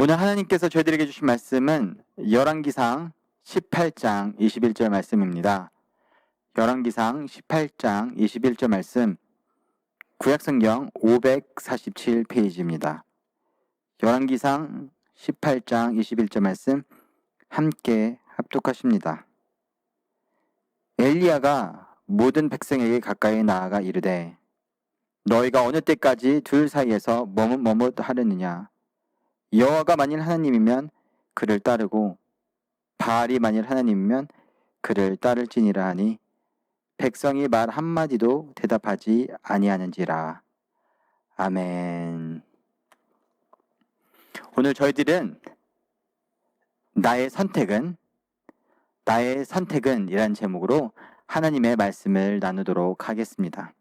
오늘 하나님께서 저희들에게 주신 말씀은 열왕기상 18장 21절 말씀입니다. 열왕기상 18장 21절 말씀, 구약성경 547페이지입니다. 열왕기상 18장 21절 말씀 함께 합독하십니다. 엘리야가 모든 백성에게 가까이 나아가 이르되 너희가 어느 때까지 둘 사이에서 머뭇머뭇하려느냐. 여호와가 만일 하나님이면 그를 따르고 바알이 만일 하나님이면 그를 따를지니라 하니 백성이 말 한마디도 대답하지 아니하는지라. 아멘. 오늘 저희들은 나의 선택은 이란 제목으로 하나님의 말씀을 나누도록 하겠습니다.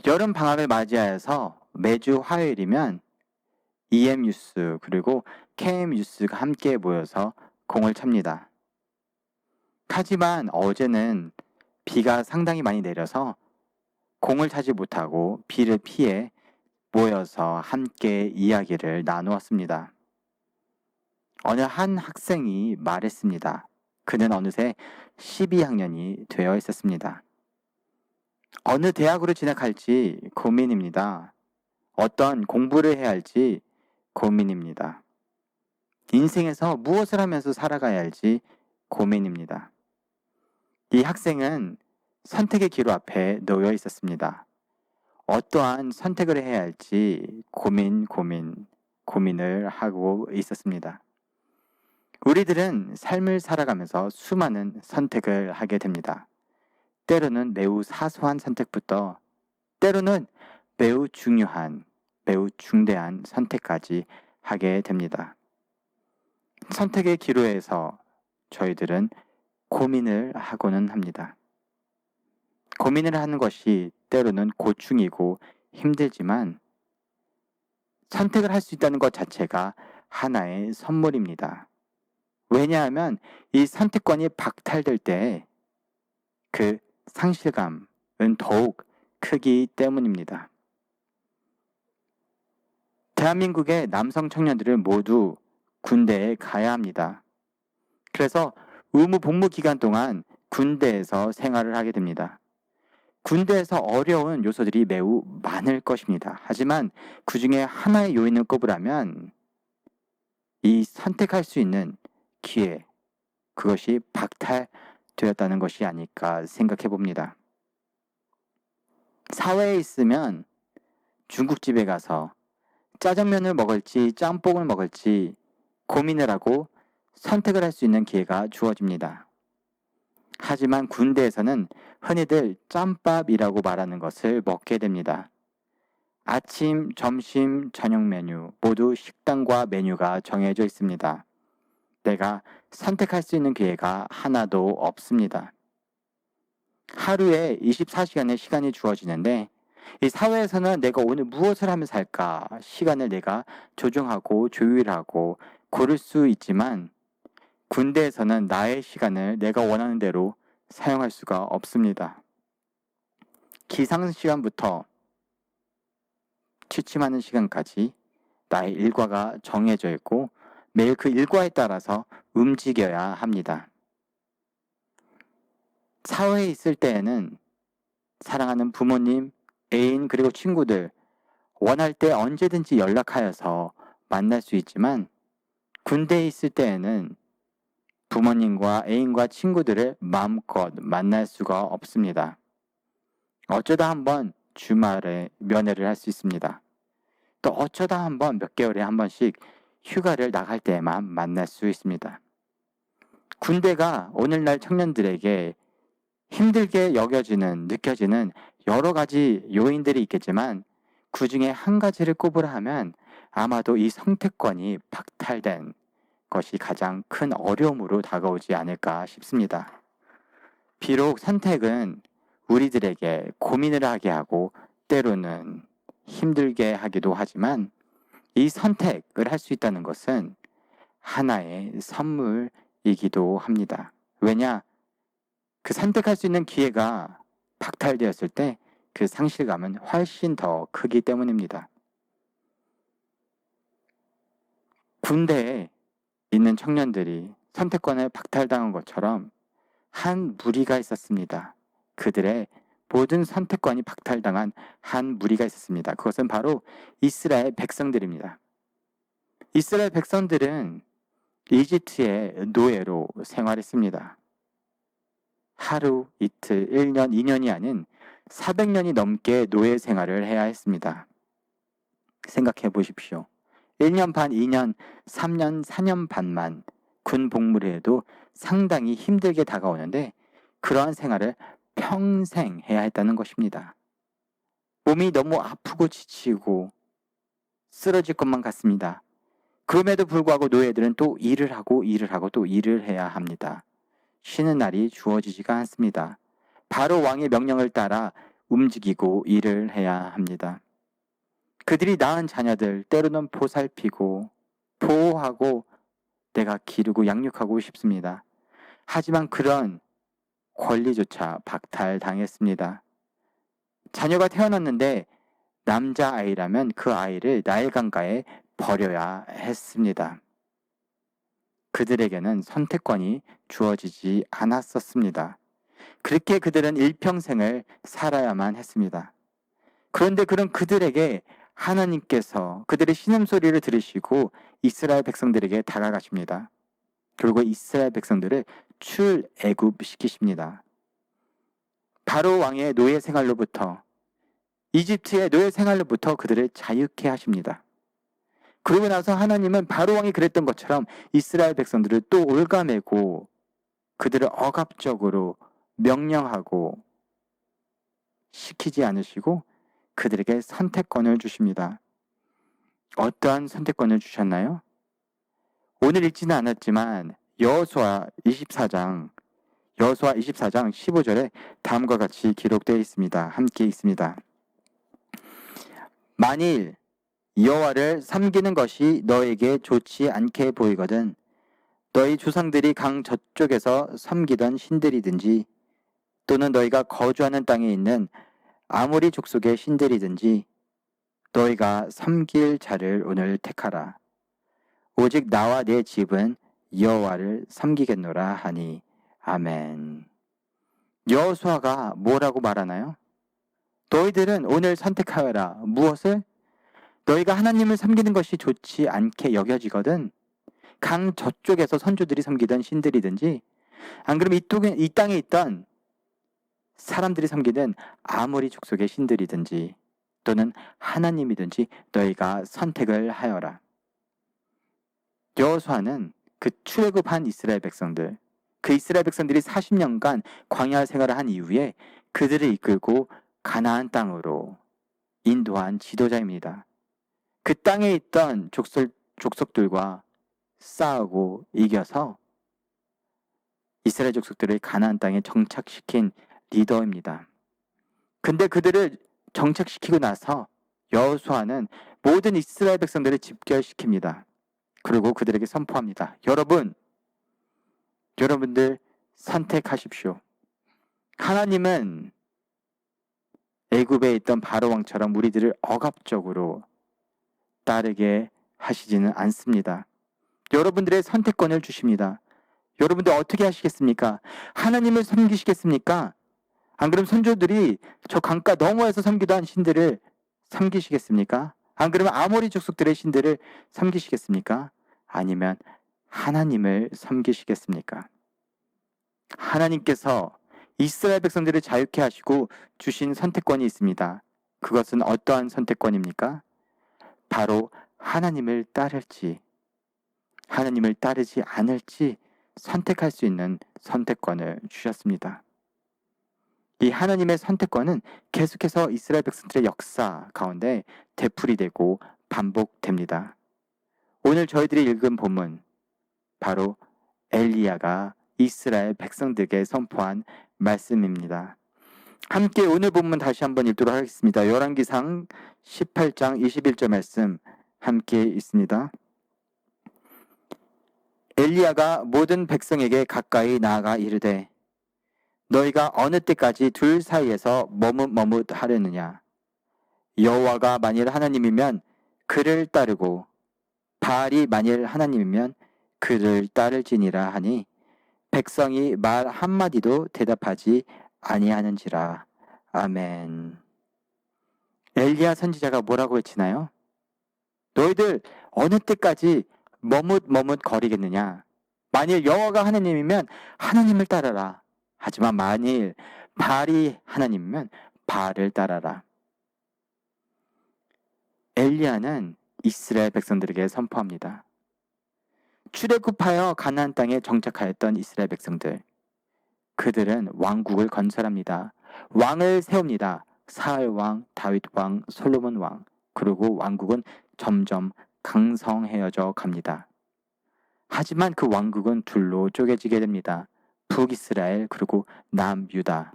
여름 방학을 맞이하여서 매주 화요일이면 EM 뉴스 그리고 KM 뉴스가 함께 모여서 공을 찹니다. 하지만 어제는 비가 상당히 많이 내려서 공을 차지 못하고 비를 피해 모여서 함께 이야기를 나누었습니다. 어느 한 학생이 말했습니다. 그는 어느새 12학년이 되어 있었습니다. 어느 대학으로 진학할지 고민입니다. 어떤 공부를 해야 할지 고민입니다. 인생에서 무엇을 하면서 살아가야 할지 고민입니다. 이 학생은 선택의 기로 앞에 놓여 있었습니다. 어떠한 선택을 해야 할지 고민을 하고 있었습니다. 우리들은 삶을 살아가면서 수많은 선택을 하게 됩니다. 때로는 매우 사소한 선택부터 때로는 매우 중요한, 매우 중대한 선택까지 하게 됩니다. 선택의 기로에서 저희들은 고민을 하고는 합니다. 고민을 하는 것이 때로는 고충이고 힘들지만 선택을 할 수 있다는 것 자체가 하나의 선물입니다. 왜냐하면 이 선택권이 박탈될 때 그 상실감은 더욱 크기 때문입니다. 대한민국의 남성 청년들은 모두 군대에 가야 합니다. 그래서 의무 복무 기간 동안 군대에서 생활을 하게 됩니다. 군대에서 어려운 요소들이 매우 많을 것입니다. 하지만 그 중에 하나의 요인을 꼽으라면 이 선택할 수 있는 기회, 그것이 박탈되었다는 것이 아닐까 생각해 봅니다. 사회에 있으면 중국집에 가서 짜장면을 먹을지 짬뽕을 먹을지 고민을 하고 선택을 할 수 있는 기회가 주어집니다. 하지만 군대에서는 흔히들 짬밥이라고 말하는 것을 먹게 됩니다. 아침, 점심, 저녁 메뉴 모두 식단과 메뉴가 정해져 있습니다. 내가 선택할 수 있는 기회가 하나도 없습니다. 하루에 24시간의 시간이 주어지는데 이 사회에서는 내가 오늘 무엇을 하면 살까 시간을 내가 조정하고 조율하고 고를 수 있지만 군대에서는 나의 시간을 내가 원하는 대로 사용할 수가 없습니다. 기상 시간부터 취침하는 시간까지 나의 일과가 정해져 있고 매일 그 일과에 따라서 움직여야 합니다. 사회에 있을 때에는 사랑하는 부모님, 애인 그리고 친구들 원할 때 언제든지 연락하여서 만날 수 있지만 군대에 있을 때에는 부모님과 애인과 친구들을 마음껏 만날 수가 없습니다. 어쩌다 한번 주말에 면회를 할 수 있습니다. 또 어쩌다 한번 몇 개월에 한 번씩 휴가를 나갈 때에만 만날 수 있습니다. 군대가 오늘날 청년들에게 힘들게 느껴지는 여러 가지 요인들이 있겠지만 그 중에 한 가지를 꼽으라 하면 아마도 이 선택권이 박탈된 것이 가장 큰 어려움으로 다가오지 않을까 싶습니다. 비록 선택은 우리들에게 고민을 하게 하고 때로는 힘들게 하기도 하지만 이 선택을 할 수 있다는 것은 하나의 선물이기도 합니다. 왜냐? 그 선택할 수 있는 기회가 박탈되었을 때 그 상실감은 훨씬 더 크기 때문입니다. 군대에 있는 청년들이 선택권을 박탈당한 것처럼 한 무리가 있었습니다. 그들의 모든 선택권이 박탈당한 한 무리가 있었습니다. 그것은 바로 이스라엘 백성들입니다. 이스라엘 백성들은 이집트의 노예로 생활했습니다. 하루, 이틀, 1년, 2년이 아닌 400년이 넘게 노예 생활을 해야 했습니다. 생각해 보십시오. 1년 반, 2년, 3년, 4년 반만 군 복무를 해도 상당히 힘들게 다가오는데 그러한 생활을 평생 해야 했다는 것입니다. 몸이 너무 아프고 지치고 쓰러질 것만 같습니다. 그럼에도 불구하고 노예들은 또 일을 하고 또 일을 해야 합니다. 쉬는 날이 주어지지가 않습니다. 바로 왕의 명령을 따라 움직이고 일을 해야 합니다. 그들이 낳은 자녀들 때로는 보살피고 보호하고 내가 기르고 양육하고 싶습니다. 하지만 그런 권리조차 박탈당했습니다. 자녀가 태어났는데 남자아이라면 그 아이를 나일강가에 버려야 했습니다. 그들에게는 선택권이 주어지지 않았었습니다. 그렇게 그들은 일평생을 살아야만 했습니다. 그런데 그런 그들에게 하나님께서 그들의 신음소리를 들으시고 이스라엘 백성들에게 다가가십니다. 그리고 이스라엘 백성들을 출애굽시키십니다. 바로 왕의 노예 생활로부터 이집트의 노예 생활로부터 그들을 자유케 하십니다. 그러고 나서 하나님은 바로 왕이 그랬던 것처럼 이스라엘 백성들을 또 올가매고 그들을 억압적으로 명령하고 시키지 않으시고 그들에게 선택권을 주십니다. 어떠한 선택권을 주셨나요? 오늘 읽지는 않았지만 여호수아 24장 15절에 다음과 같이 기록되어 있습니다. 함께 있습니다. 만일 여호와를 섬기는 것이 너에게 좋지 않게 보이거든 너희 조상들이 강 저쪽에서 섬기던 신들이든지 또는 너희가 거주하는 땅에 있는 아모리 족속의 신들이든지 너희가 섬길 자를 오늘 택하라. 오직 나와 내 집은 여호와를 섬기겠노라 하니 아멘. 여호수아가 뭐라고 말하나요? 너희들은 오늘 선택하여라. 무엇을? 너희가 하나님을 섬기는 것이 좋지 않게 여겨지거든 강 저쪽에서 선조들이 섬기던 신들이든지 안 그러면 이 땅에 있던 사람들이 섬기는 아모리 족속의 신들이든지 또는 하나님이든지 너희가 선택을 하여라. 여호수아는 그 출애굽한 이스라엘 백성들, 그 이스라엘 백성들이 40년간 광야 생활을 한 이후에 그들을 이끌고 가나안 땅으로 인도한 지도자입니다. 그 땅에 있던 족속들과 싸우고 이겨서 이스라엘 족속들을 가나안 땅에 정착시킨 리더입니다. 근데 그들을 정착시키고 나서 여호수아는 모든 이스라엘 백성들을 집결시킵니다. 그리고 그들에게 선포합니다. 여러분들 선택하십시오. 하나님은 애굽에 있던 바로 왕처럼 우리들을 억압적으로 따르게 하시지는 않습니다. 여러분들의 선택권을 주십니다. 여러분들 어떻게 하시겠습니까? 하나님을 섬기시겠습니까? 안 그러면 선조들이 저 강가 너머에서 섬기던 신들을 섬기시겠습니까? 안 그러면 아모리 족속들의 신들을 섬기시겠습니까? 아니면 하나님을 섬기시겠습니까? 하나님께서 이스라엘 백성들을 자유케 하시고 주신 선택권이 있습니다. 그것은 어떠한 선택권입니까? 바로 하나님을 따를지 하나님을 따르지 않을지 선택할 수 있는 선택권을 주셨습니다. 이 하나님의 선택권은 계속해서 이스라엘 백성들의 역사 가운데 되풀이되고 반복됩니다. 오늘 저희들이 읽은 본문 바로 엘리야가 이스라엘 백성들에게 선포한 말씀입니다. 함께 오늘 본문 다시 한번 읽도록 하겠습니다. 열왕기상 18장 21절 말씀 함께 있습니다. 엘리야가 모든 백성에게 가까이 나아가 이르되 너희가 어느 때까지 둘 사이에서 머뭇머뭇하려느냐? 여호와가 만일 하나님이면 그를 따르고 바알이 만일 하나님이면 그를 따를지니라 하니 백성이 말 한마디도 대답하지 아니하는지라. 아멘. 엘리야 선지자가 뭐라고 외치나요? 너희들 어느 때까지 머뭇머뭇 거리겠느냐? 만일 여호와가 하나님이면 하나님을 따라라. 하지만 만일 바알이 하나님이면 바알을 따라라. 엘리야는 이스라엘 백성들에게 선포합니다. 출애굽하여 가나안 땅에 정착하였던 이스라엘 백성들, 그들은 왕국을 건설합니다. 왕을 세웁니다. 사울 왕, 다윗 왕, 솔로몬 왕. 그리고 왕국은 점점 강성해져 갑니다. 하지만 그 왕국은 둘로 쪼개지게 됩니다. 북이스라엘 그리고 남유다.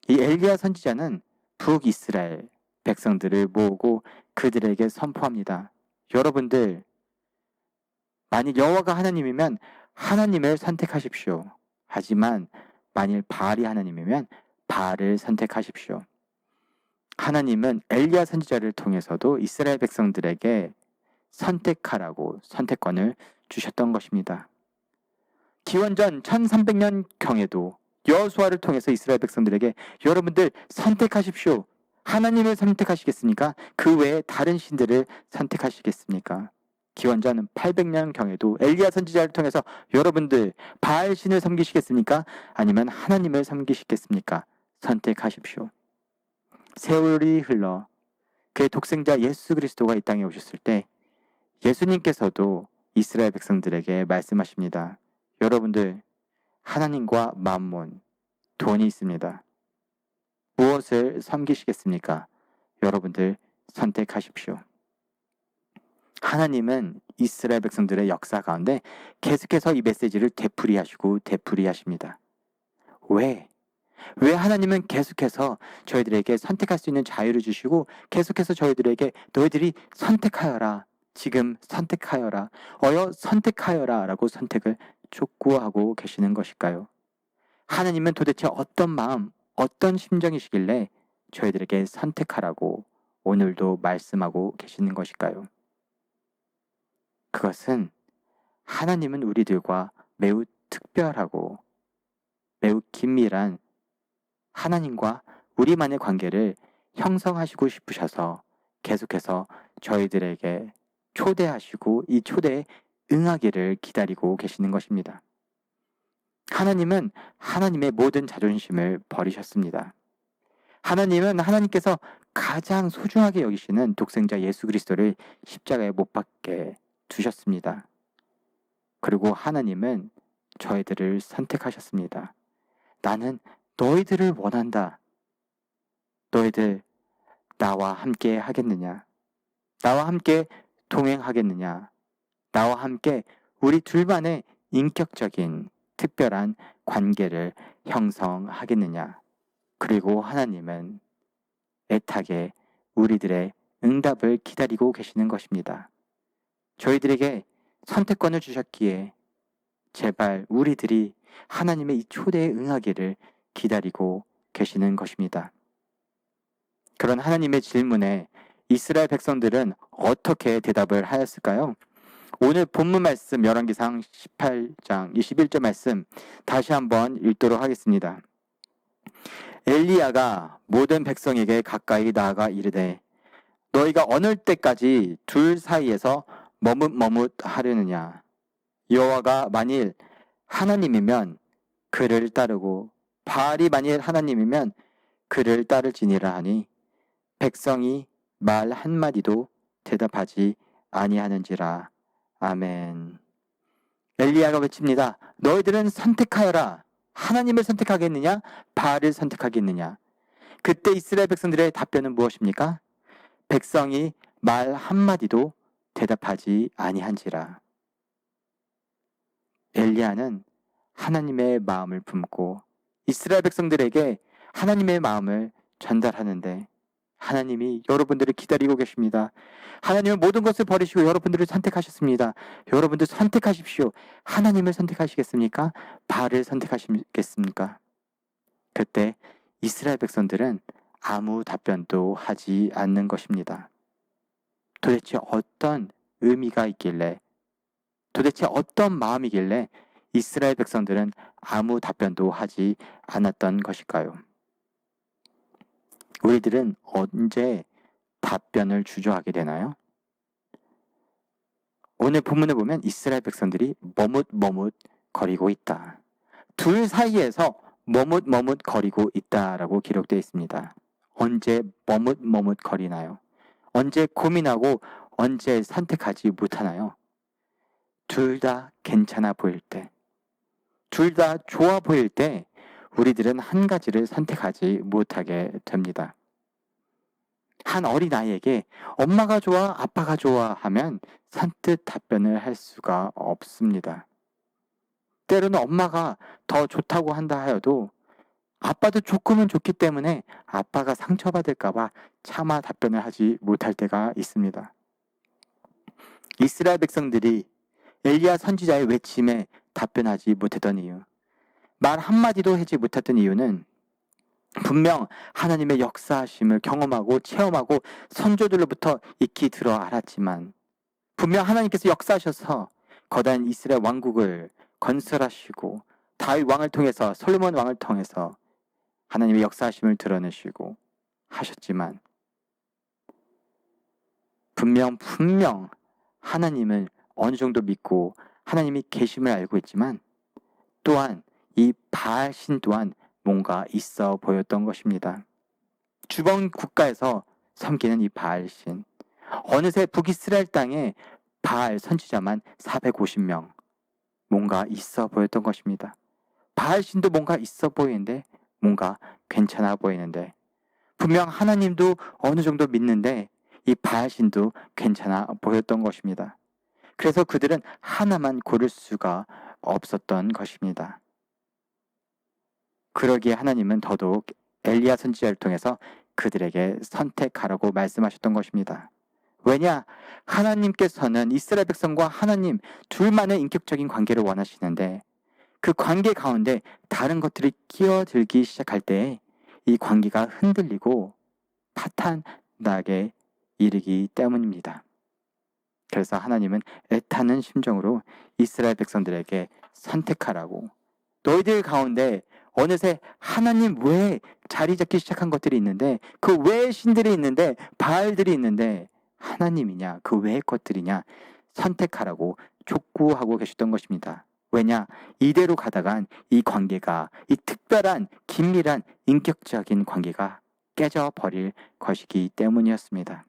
이 엘리야 선지자는 북이스라엘 백성들을 모으고 그들에게 선포합니다. 여러분들, 만일 여호와가 하나님이면 하나님을 선택하십시오. 하지만 만일 바알이 하나님이면 바알을 선택하십시오. 하나님은 엘리야 선지자를 통해서도 이스라엘 백성들에게 선택하라고 선택권을 주셨던 것입니다. 기원전 1300년경에도 여호수아를 통해서 이스라엘 백성들에게 여러분들 선택하십시오. 하나님을 선택하시겠습니까? 그 외에 다른 신들을 선택하시겠습니까? 기원전 800년경에도 엘리야 선지자를 통해서 여러분들 바알 신을 섬기시겠습니까? 아니면 하나님을 섬기시겠습니까? 선택하십시오. 세월이 흘러 그의 독생자 예수 그리스도가 이 땅에 오셨을 때 예수님께서도 이스라엘 백성들에게 말씀하십니다. 여러분들, 하나님과 만몬, 돈이 있습니다. 무엇을 섬기시겠습니까? 여러분들 선택하십시오. 하나님은 이스라엘 백성들의 역사 가운데 계속해서 이 메시지를 되풀이하십니다. 왜? 왜 하나님은 계속해서 저희들에게 선택할 수 있는 자유를 주시고 계속해서 저희들에게 너희들이 선택하여라, 지금 선택하여라, 어여 선택하여라 라고 선택을 촉구하고 계시는 것일까요? 하나님은 도대체 어떤 마음, 어떤 심정이시길래 저희들에게 선택하라고 오늘도 말씀하고 계시는 것일까요? 그것은 하나님은 우리들과 매우 특별하고 매우 긴밀한 하나님과 우리만의 관계를 형성하시고 싶으셔서 계속해서 저희들에게 초대하시고 이 초대에 응하기를 기다리고 계시는 것입니다. 하나님은 하나님의 모든 자존심을 버리셨습니다. 하나님은 하나님께서 가장 소중하게 여기시는 독생자 예수 그리스도를 십자가에 못 박게 두셨습니다. 그리고 하나님은 저희들을 선택하셨습니다. 나는 너희들을 원한다. 너희들 나와 함께 하겠느냐? 나와 함께 동행하겠느냐? 나와 함께 우리 둘만의 인격적인 특별한 관계를 형성하겠느냐? 그리고 하나님은 애타게 우리들의 응답을 기다리고 계시는 것입니다. 저희들에게 선택권을 주셨기에 제발 우리들이 하나님의 이 초대에 응하기를 기다리고 계시는 것입니다. 그런 하나님의 질문에 이스라엘 백성들은 어떻게 대답을 하였을까요? 오늘 본문 말씀 열왕기상 18장 21절 말씀 다시 한번 읽도록 하겠습니다. 엘리야가 모든 백성에게 가까이 나아가 이르되 너희가 어느 때까지 둘 사이에서 머뭇머뭇 하려느냐? 여호와가 만일 하나님이면 그를 따르고 바알이 만일 하나님이면 그를 따를지니라 하니 백성이 말 한마디도 대답하지 아니하는지라. 아멘. 엘리야가 외칩니다. 너희들은 선택하여라. 하나님을 선택하겠느냐? 바알을 선택하겠느냐? 그때 이스라엘 백성들의 답변은 무엇입니까? 백성이 말 한마디도 대답하지 아니한지라. 엘리야는 하나님의 마음을 품고 이스라엘 백성들에게 하나님의 마음을 전달하는데 하나님이 여러분들을 기다리고 계십니다. 하나님은 모든 것을 버리시고 여러분들을 선택하셨습니다. 여러분들 선택하십시오. 하나님을 선택하시겠습니까? 바알을 선택하시겠습니까? 그때 이스라엘 백성들은 아무 답변도 하지 않는 것입니다. 도대체 어떤 의미가 있길래, 도대체 어떤 마음이길래 이스라엘 백성들은 아무 답변도 하지 않았던 것일까요? 우리들은 언제 답변을 주저하게 되나요? 오늘 본문을 보면 이스라엘 백성들이 머뭇머뭇 거리고 있다. 둘 사이에서 머뭇머뭇 거리고 있다라고 기록되어 있습니다. 언제 머뭇머뭇 거리나요? 언제 고민하고 언제 선택하지 못하나요? 둘 다 괜찮아 보일 때, 둘 다 좋아 보일 때 우리들은 한 가지를 선택하지 못하게 됩니다. 한 어린아이에게 엄마가 좋아, 아빠가 좋아 하면 선뜻 답변을 할 수가 없습니다. 때로는 엄마가 더 좋다고 한다 하여도 아빠도 조금은 좋기 때문에 아빠가 상처받을까봐 차마 답변을 하지 못할 때가 있습니다. 이스라엘 백성들이 엘리야 선지자의 외침에 답변하지 못했던 이유, 말 한마디도 하지 못했던 이유는 분명 하나님의 역사하심을 경험하고 체험하고 선조들로부터 익히 들어 알았지만, 분명 하나님께서 역사하셔서 거대한 이스라엘 왕국을 건설하시고 다윗 왕을 통해서, 솔로몬 왕을 통해서 하나님의 역사하심을 드러내시고 하셨지만, 분명 하나님을 어느 정도 믿고 하나님이 계심을 알고 있지만, 또한 이 바알신 또한 뭔가 있어 보였던 것입니다. 주변 국가에서 섬기는 이 바알신, 어느새 북이스라엘 땅에 바알 선지자만 450명, 뭔가 있어 보였던 것입니다. 바알신도 뭔가 있어 보이는데, 뭔가 괜찮아 보이는데, 분명 하나님도 어느 정도 믿는데 이 바알신도 괜찮아 보였던 것입니다. 그래서 그들은 하나만 고를 수가 없었던 것입니다. 그러기에 하나님은 더더욱 엘리야 선지자를 통해서 그들에게 선택하라고 말씀하셨던 것입니다. 왜냐? 하나님께서는 이스라엘 백성과 하나님 둘만의 인격적인 관계를 원하시는데, 그 관계 가운데 다른 것들이 끼어들기 시작할 때 이 관계가 흔들리고 파탄나게 이르기 때문입니다. 그래서 하나님은 애타는 심정으로 이스라엘 백성들에게 선택하라고, 너희들 가운데 어느새 하나님 외에 자리 잡기 시작한 것들이 있는데, 그 외의 신들이 있는데, 바알들이 있는데 하나님이냐 그 외의 것들이냐 선택하라고 촉구하고 계셨던 것입니다. 왜냐? 이대로 가다간 이 관계가, 이 특별한 긴밀한 인격적인 관계가 깨져버릴 것이기 때문이었습니다.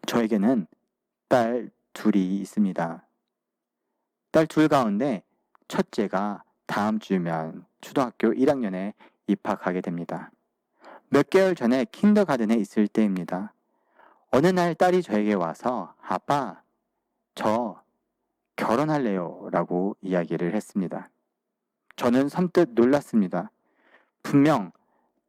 저에게는 딸 둘이 있습니다. 딸 둘 가운데 첫째가 다음 주면 초등학교 1학년에 입학하게 됩니다. 몇 개월 전에 킨더가든에 있을 때입니다. 어느 날 딸이 저에게 와서 아빠, 저 결혼할래요 라고 이야기를 했습니다. 저는 선뜻 놀랐습니다. 분명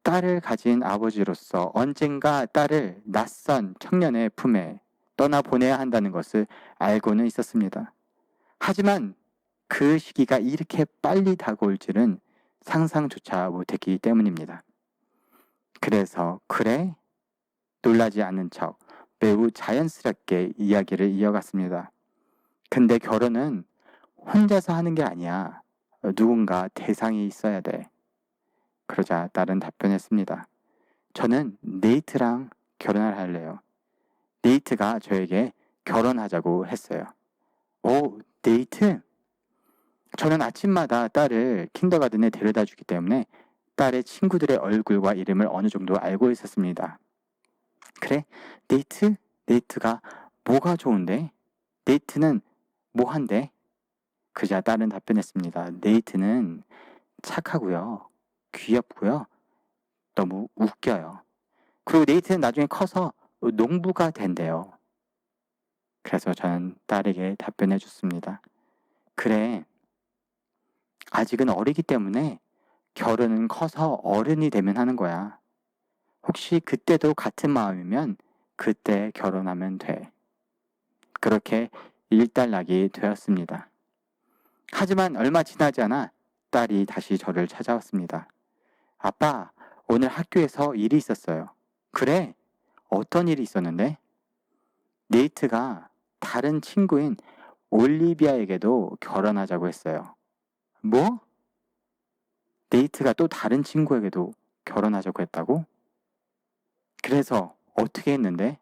딸을 가진 아버지로서 언젠가 딸을 낯선 청년의 품에 떠나보내야 한다는 것을 알고는 있었습니다. 하지만 그 시기가 이렇게 빨리 다가올 줄은 상상조차 못했기 때문입니다. 그래서 그래? 놀라지 않은 척 매우 자연스럽게 이야기를 이어갔습니다. 근데 결혼은 혼자서 하는 게 아니야. 누군가 대상이 있어야 돼. 그러자 딸은 답변했습니다. 저는 네이트랑 결혼을 할래요. 네이트가 저에게 결혼하자고 했어요. 오, 네이트? 저는 아침마다 딸을 킨더가든에 데려다 주기 때문에 딸의 친구들의 얼굴과 이름을 어느 정도 알고 있었습니다. 그래? 네이트? 네이트가 뭐가 좋은데? 네이트는 뭐 한대? 그자 딸은 답변했습니다. 네이트는 착하고요. 귀엽고요. 너무 웃겨요. 그리고 네이트는 나중에 커서 농부가 된대요. 그래서 저는 딸에게 답변해 줬습니다. 그래, 아직은 어리기 때문에 결혼은 커서 어른이 되면 하는 거야. 혹시 그때도 같은 마음이면 그때 결혼하면 돼. 그렇게 일단락이 되었습니다. 하지만 얼마 지나지 않아 딸이 다시 저를 찾아왔습니다. 아빠, 오늘 학교에서 일이 있었어요. 그래? 어떤 일이 있었는데? 네이트가 다른 친구인 올리비아에게도 결혼하자고 했어요. 뭐? 네이트가 또 다른 친구에게도 결혼하자고 했다고? 그래서 어떻게 했는데?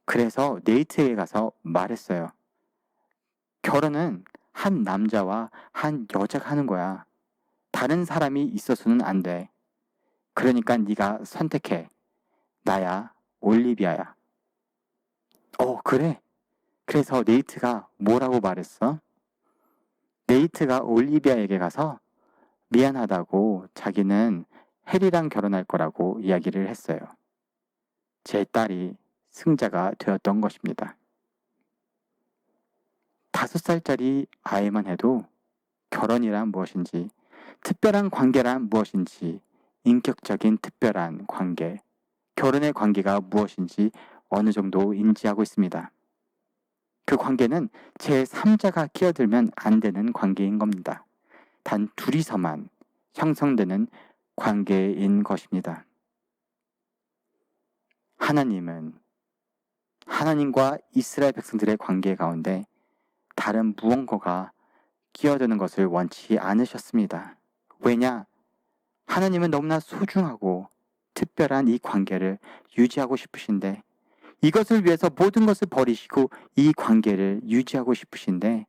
그래서 네이트에게 가서 말했어요. 결혼은 한 남자와 한 여자가 하는 거야. 다른 사람이 있어서는 안 돼. 그러니까 네가 선택해. 나야, 올리비아야. 그래. 그래서 네이트가 뭐라고 말했어? 네이트가 올리비아에게 가서 미안하다고 자기는 해리랑 결혼할 거라고 이야기를 했어요. 제 딸이 승자가 되었던 것입니다. 5살짜리 아이만 해도 결혼이란 무엇인지, 특별한 관계란 무엇인지, 인격적인 특별한 관계, 결혼의 관계가 무엇인지 어느 정도 인지하고 있습니다. 그 관계는 제3자가 끼어들면 안 되는 관계인 겁니다. 단 둘이서만 형성되는 관계인 것입니다. 하나님은 하나님과 이스라엘 백성들의 관계 가운데 다른 무언가가 끼어드는 것을 원치 않으셨습니다. 왜냐? 하나님은 너무나 소중하고 특별한 이 관계를 유지하고 싶으신데, 이것을 위해서 모든 것을 버리시고 이 관계를 유지하고 싶으신데,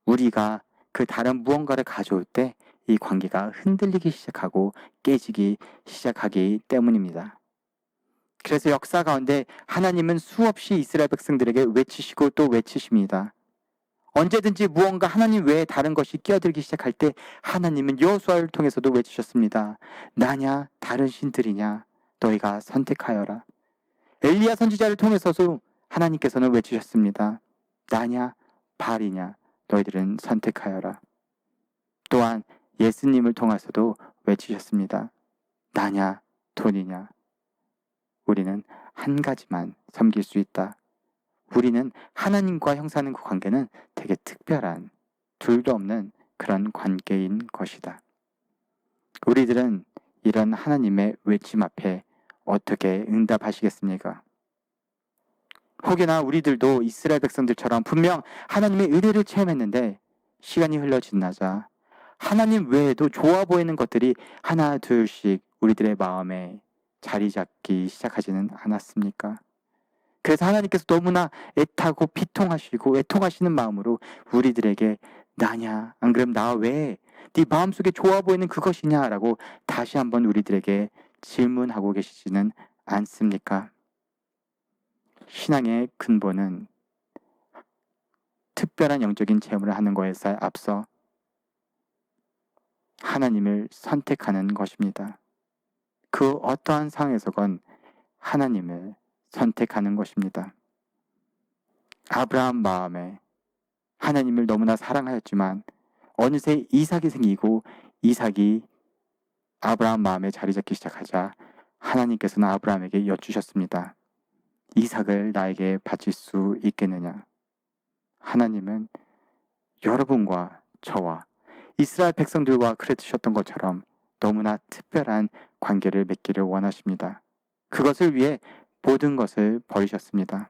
우리가 그 다른 무언가를 가져올 때 이 관계가 흔들리기 시작하고 깨지기 시작하기 때문입니다. 그래서 역사 가운데 하나님은 수없이 이스라엘 백성들에게 외치시고 또 외치십니다. 언제든지 무언가 하나님 외에 다른 것이 끼어들기 시작할 때 하나님은 여호수아를 통해서도 외치셨습니다. 나냐 다른 신들이냐 너희가 선택하여라. 엘리야 선지자를 통해서도 하나님께서는 외치셨습니다. 나냐 바알이냐 너희들은 선택하여라. 또한 예수님을 통해서도 외치셨습니다. 나냐 돈이냐 우리는 한 가지만 섬길 수 있다. 우리는 하나님과 형성하는 그 관계는 되게 특별한, 둘도 없는 그런 관계인 것이다. 우리들은 이런 하나님의 외침 앞에 어떻게 응답하시겠습니까? 혹여나 우리들도 이스라엘 백성들처럼 분명 하나님의 은혜를 체험했는데 시간이 흘러 지나자 하나님 외에도 좋아 보이는 것들이 하나 둘씩 우리들의 마음에 자리 잡기 시작하지는 않았습니까? 그래서 하나님께서 너무나 애타고 비통하시고 애통하시는 마음으로 우리들에게 나냐 안 그럼 나 왜 네 마음속에 좋아 보이는 그것이냐 라고 다시 한번 우리들에게 질문하고 계시지는 않습니까? 신앙의 근본은 특별한 영적인 체험을 하는 것에 앞서 하나님을 선택하는 것입니다. 그 어떠한 상황에서건 하나님을 선택하는 것입니다. 아브라함 마음에 하나님을 너무나 사랑하였지만 어느새 이삭이 생기고 이삭이 아브라함 마음에 자리 잡기 시작하자 하나님께서는 아브라함에게 여쭈셨습니다. 이삭을 나에게 바칠 수 있겠느냐? 하나님은 여러분과 저와 이스라엘 백성들과 그랬으셨던 것처럼 너무나 특별한 관계를 맺기를 원하십니다. 그것을 위해 모든 것을 버리셨습니다.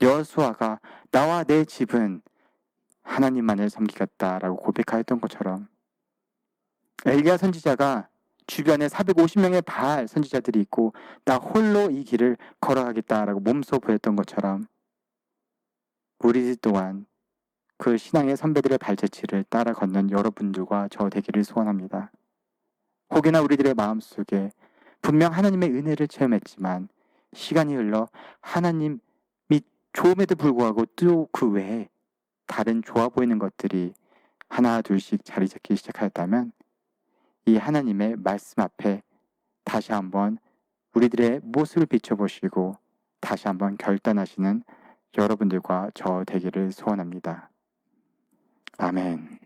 여호수아가 나와 내 집은 하나님만을 섬기겠다라고 고백하였던 것처럼 엘리야 선지자가 주변에 450명의 바알 선지자들이 있고 나 홀로 이 길을 걸어가겠다라고 몸소 보였던 것처럼 우리 또한 그 신앙의 선배들의 발자취를 따라 걷는 여러분들과 저 되기를 소원합니다. 혹여나 우리들의 마음속에 분명 하나님의 은혜를 체험했지만 시간이 흘러 하나님이 좋음에도 불구하고 또 그 외에 다른 좋아 보이는 것들이 하나 둘씩 자리 잡기 시작하였다면 이 하나님의 말씀 앞에 다시 한번 우리들의 모습을 비춰보시고 다시 한번 결단하시는 여러분들과 저 되기를 소원합니다. 아멘.